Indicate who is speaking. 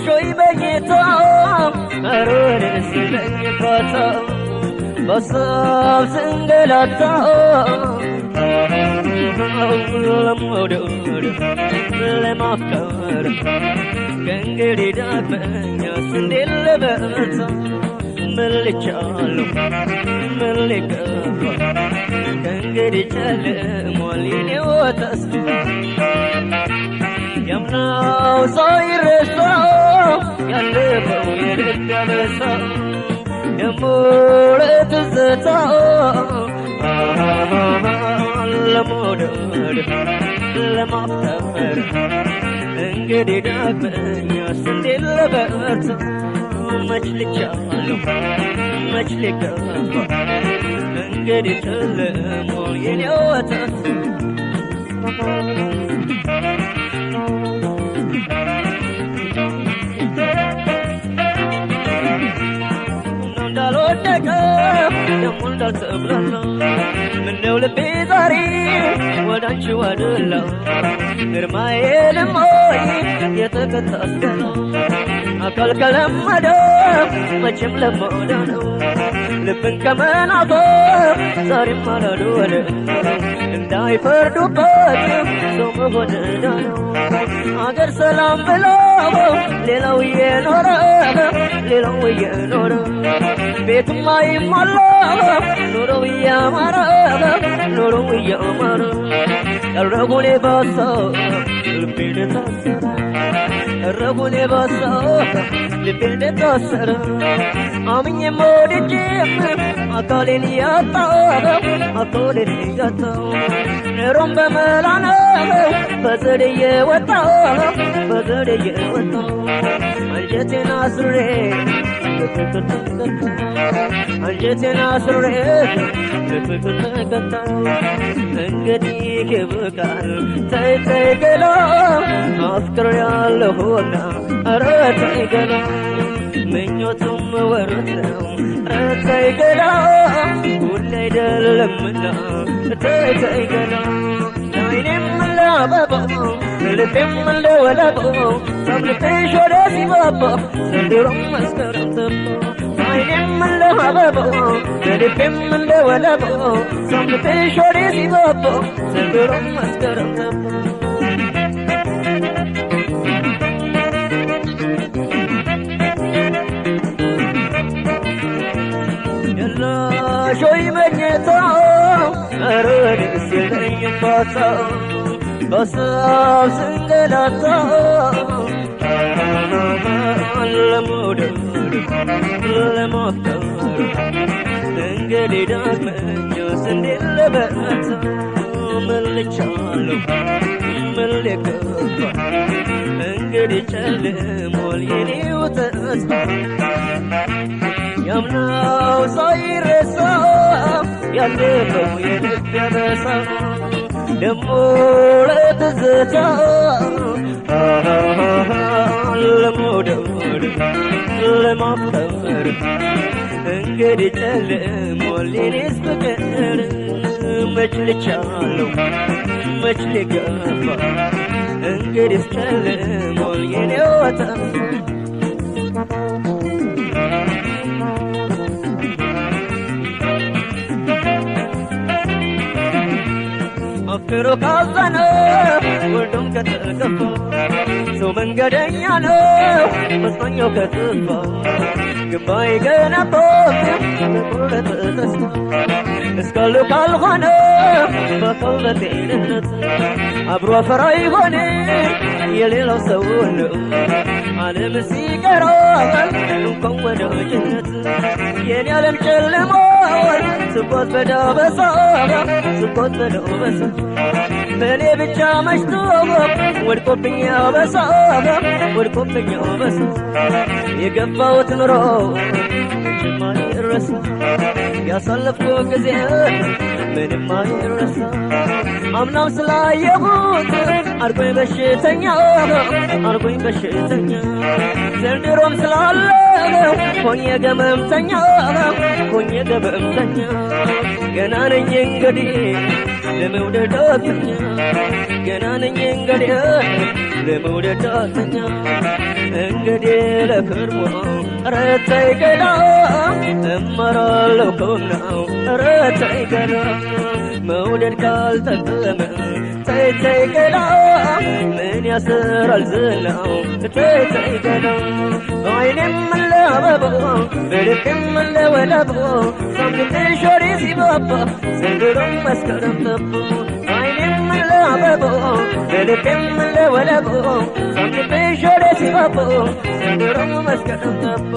Speaker 1: شوي بيتا أرون السلم فاتا بصاب سنجلاتا لما دور لما أفكار كنجري دابنيا سندل بأتا ملك شالو ملك أفا كنجري جلم وليني وتسبح يمناو صاير الصعب يلبو يرد بسا يمولد الزتاء لمودر لما افتفر انقدي دابنيا سندل بأتا مجلك شالو مجلك أفا انقدي تلم وليني وتسبح يمول تبرنا من دولة بيزاري ودانش ودلا غرماي لموي يتكتسكنا أكل كلام مدام مجم لمودانا لبن كمان عطا صاري مالا دولا انداي فردو قاتم سوم ودانا أقر سلام بلاو ليلوية نورا ليلوية نورا بيت ماي مالا نورويا مارا نورويا مارا الرغولي باسا لبين تاسرا الرغولي باسا لبين تاسرا أمي مودي جيم أكالين ياتا أكالين ياتا نرم بملانا بزرية وطا بزرية وطا أنجتي ناصري أنجتي ناصري انقدي كبكال تاي كلام أفكر يا لهونا أرتاي كلام من يوتم ورثهم أرتاي كلام كل يدل منا تاي كلام نايم ملا بابا لبم ملا ولا بابا صبر تيشو راسي بابا سندرم مسكرم تبا نايم ملا بابا لبم ملا ولا بابا صبر تيشو راسي بابا سندرم مسكرم تبا شوي مجتا أرون السلم فاتا بصاب سنجلاتا لمودر لما افتر انقلي دابنيا سندل بأتا ملك شالو ملك أفا انقلي جلم وليني وتسبح يمناو صاير الصعب يلبو يرد بسا يمولد الزتاء لمودر لما افتر انقدي جلم وليني اسبكر مجلك شالو مجلك أفا انقدي اسجلم وليني وتسبح أفكر قصدنا ودم كتكفى سو من قديانا مصنعو كتفى قباي قنا طوف بقولة تسكى اسكالو كالغنا بقولة تينت أبرو فراي غني يليلو سوونو على مسيقرا نكون جنت يني علم جلمون سبوت بدا بصارة سبوت بدا بصارة مني بجا مشتوق وركو بنيا بصارة وركو بنيا بصارة የገባሁት ኑሮ መቼም አይረሳ ያሳለፍኩት ጊዜ ምንም አይረሳ አምናው ስላየሁት አርጎኝ በሽተኛ ዘንድሮም ስላለው ሆኜ ገመምተኛ ገና ነኝ እንግዲህ ለመውደድ ዳተኛ ገና ነኝ እንግዲህ ለመውደድ ዳተኛ እንግዲህ ለክርሞ ረተይ ገላ እመራለሁ ከሆነው ረተይ ገላ መውደድ ካልጠቀመ ተይ ገላ ምን ያስራል ዝናው ተይ ገላ አይኔም ለበቦ በልክም ለወለቦ ሳምንሽ ወሬ ሲባባ ዘንድሮም መስከረም ጠቦ አይኔም ለበቦ በልክም ለወለቦ ሳምንሽ ወሬ ሲባባ ዘንድሮም መስከረም ጠቦ